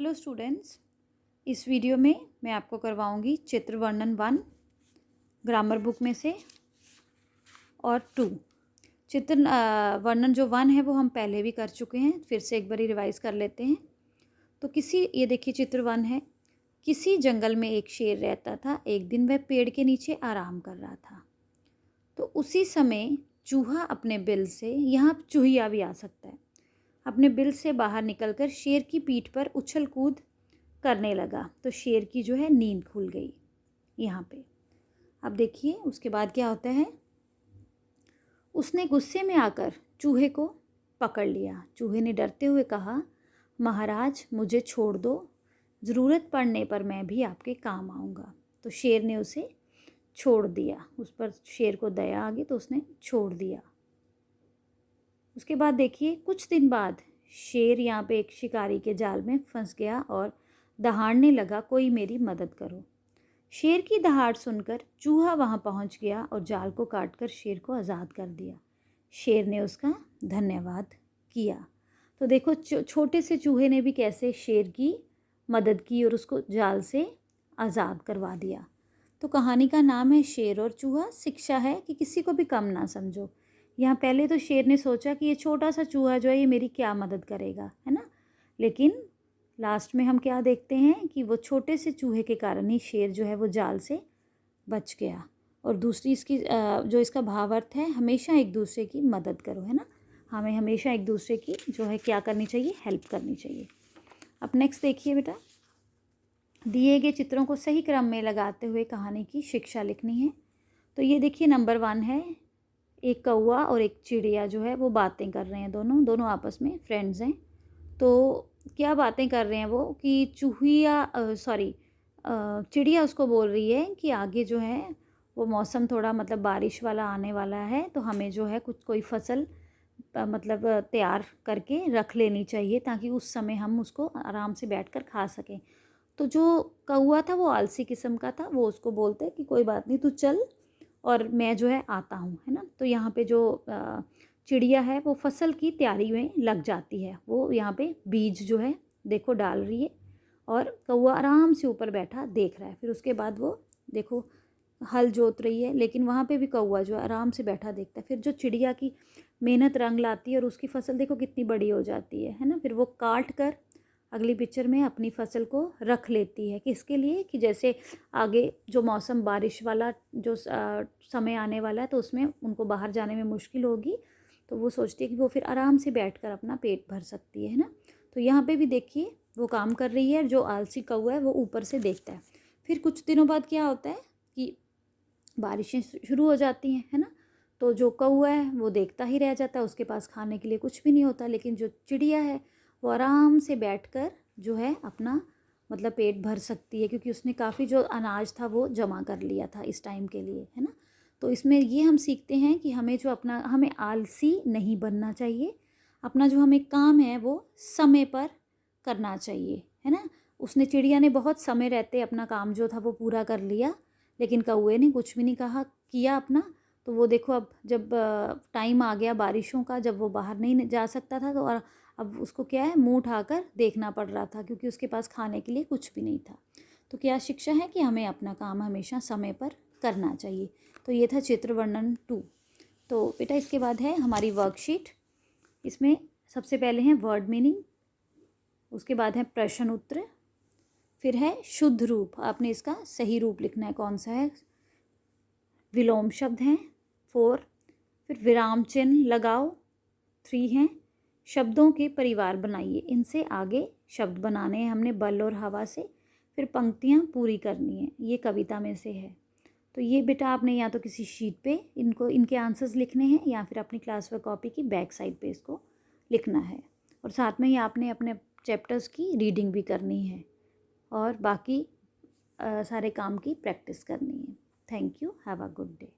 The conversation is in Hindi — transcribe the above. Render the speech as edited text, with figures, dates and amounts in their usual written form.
हेलो स्टूडेंट्स, इस वीडियो में मैं आपको करवाऊंगी चित्र वर्णन 1 ग्रामर बुक में से और 2। चित्र वर्णन जो 1 है वो हम पहले भी कर चुके हैं, फिर से एक बारी रिवाइज कर लेते हैं। तो ये देखिए चित्र 1 है। किसी जंगल में एक शेर रहता था। एक दिन वह पेड़ के नीचे आराम कर रहा था। तो उसी समय चूहा अपने बिल से, यहाँ चूहिया भी आ सकता है, अपने बिल से बाहर निकलकर शेर की पीठ पर उछल कूद करने लगा। तो शेर की जो है नींद खुल गई यहाँ पे। अब देखिए उसके बाद क्या होता है। उसने गुस्से में आकर चूहे को पकड़ लिया। चूहे ने डरते हुए कहा, महाराज मुझे छोड़ दो, ज़रूरत पड़ने पर मैं भी आपके काम आऊँगा। तो शेर ने उसे छोड़ दिया। उस पर शेर को दया आ गई तो उसने छोड़ दिया। उसके बाद देखिए कुछ दिन बाद शेर यहाँ पे एक शिकारी के जाल में फंस गया और दहाड़ने लगा, कोई मेरी मदद करो। शेर की दहाड़ सुनकर चूहा वहाँ पहुँच गया और जाल को काटकर शेर को आज़ाद कर दिया। शेर ने उसका धन्यवाद किया। तो देखो छोटे से चूहे ने भी कैसे शेर की मदद की और उसको जाल से आज़ाद करवा दिया। तो कहानी का नाम है शेर और चूहा। शिक्षा है कि किसी को भी कम ना समझो। यहाँ पहले तो शेर ने सोचा कि ये छोटा सा चूहा जो है ये मेरी क्या मदद करेगा, है ना। लेकिन लास्ट में हम क्या देखते हैं कि वो छोटे से चूहे के कारण ही शेर जो है वो जाल से बच गया। और दूसरी इसकी जो इसका भावार्थ है, हमेशा एक दूसरे की मदद करो, है ना। हमें हमेशा एक दूसरे की जो है क्या करनी चाहिए, हेल्प करनी चाहिए। अब नेक्स्ट देखिए बेटा, दिए गए चित्रों को सही क्रम में लगाते हुए कहानी की शिक्षा लिखनी है। तो ये देखिए नंबर 1 है। एक कौवा और एक चिड़िया जो है वो बातें कर रहे हैं। दोनों आपस में फ्रेंड्स हैं। तो क्या बातें कर रहे हैं वो कि चिड़िया उसको बोल रही है कि आगे जो है वो मौसम थोड़ा मतलब बारिश वाला आने वाला है, तो हमें जो है कोई फसल मतलब तैयार करके रख लेनी चाहिए ताकि उस समय हम उसको आराम से बैठकर खा सकें। तो जो कौवा था वो आलसी किस्म का था, वो उसको बोलते कि कोई बात नहीं, तू चल और मैं जो है आता हूँ, है ना। तो यहाँ पे जो चिड़िया है वो फसल की तैयारी में लग जाती है। वो यहाँ पे बीज जो है देखो डाल रही है और कौवा आराम से ऊपर बैठा देख रहा है। फिर उसके बाद वो देखो हल जोत रही है, लेकिन वहाँ पे भी कौवा जो है आराम से बैठा देखता है। फिर जो चिड़िया की मेहनत रंग लाती है और उसकी फसल देखो कितनी बड़ी हो जाती है ना। फिर वो काट कर अगली पिक्चर में अपनी फसल को रख लेती है। किसके लिए कि जैसे आगे जो मौसम बारिश वाला जो समय आने वाला है तो उसमें उनको बाहर जाने में मुश्किल होगी, तो वो सोचती है कि वो फिर आराम से बैठकर अपना पेट भर सकती है ना। तो यहाँ पे भी देखिए वो काम कर रही है, जो आलसी कौवा है वो ऊपर से देखता है। फिर कुछ दिनों बाद क्या होता है कि बारिशें शुरू हो जाती हैं, है ना। तो जो कौवा है वो देखता ही रह जाता है, उसके पास खाने के लिए कुछ भी नहीं होता। लेकिन जो चिड़िया है वो आराम से बैठकर जो है अपना मतलब पेट भर सकती है, क्योंकि उसने काफ़ी जो अनाज था वो जमा कर लिया था इस टाइम के लिए, है ना। तो इसमें ये हम सीखते हैं कि हमें आलसी नहीं बनना चाहिए। अपना जो हमें काम है वो समय पर करना चाहिए, है ना। उसने चिड़िया ने बहुत समय रहते अपना काम जो था वो पूरा कर लिया, लेकिन कौवे ने कुछ भी नहीं किया अपना। तो वो देखो अब जब टाइम आ गया बारिशों का, जब वो बाहर नहीं जा सकता था, तो और अब उसको क्या है मुंह उठाकर देखना पड़ रहा था, क्योंकि उसके पास खाने के लिए कुछ भी नहीं था। तो क्या शिक्षा है कि हमें अपना काम हमेशा समय पर करना चाहिए। तो ये था चित्र वर्णन 2। तो बेटा इसके बाद है हमारी वर्कशीट। इसमें सबसे पहले हैं वर्ड मीनिंग, उसके बाद है प्रश्न उत्तर, फिर है शुद्ध रूप। आपने इसका सही रूप लिखना है, कौन सा है। विलोम शब्द हैं 4, फिर विराम चिन्ह लगाओ 3 हैं। शब्दों के परिवार बनाइए, इनसे आगे शब्द बनाने हैं हमने बल और हवा से। फिर पंक्तियाँ पूरी करनी है, ये कविता में से है। तो ये बेटा आपने या तो किसी शीट पे इनके आंसर्स लिखने हैं या फिर अपनी क्लास वर्क कॉपी की बैक साइड पे इसको लिखना है। और साथ में ही आपने अपने चैप्टर्स की रीडिंग भी करनी है और बाकी सारे काम की प्रैक्टिस करनी है। Thank you, have a good day.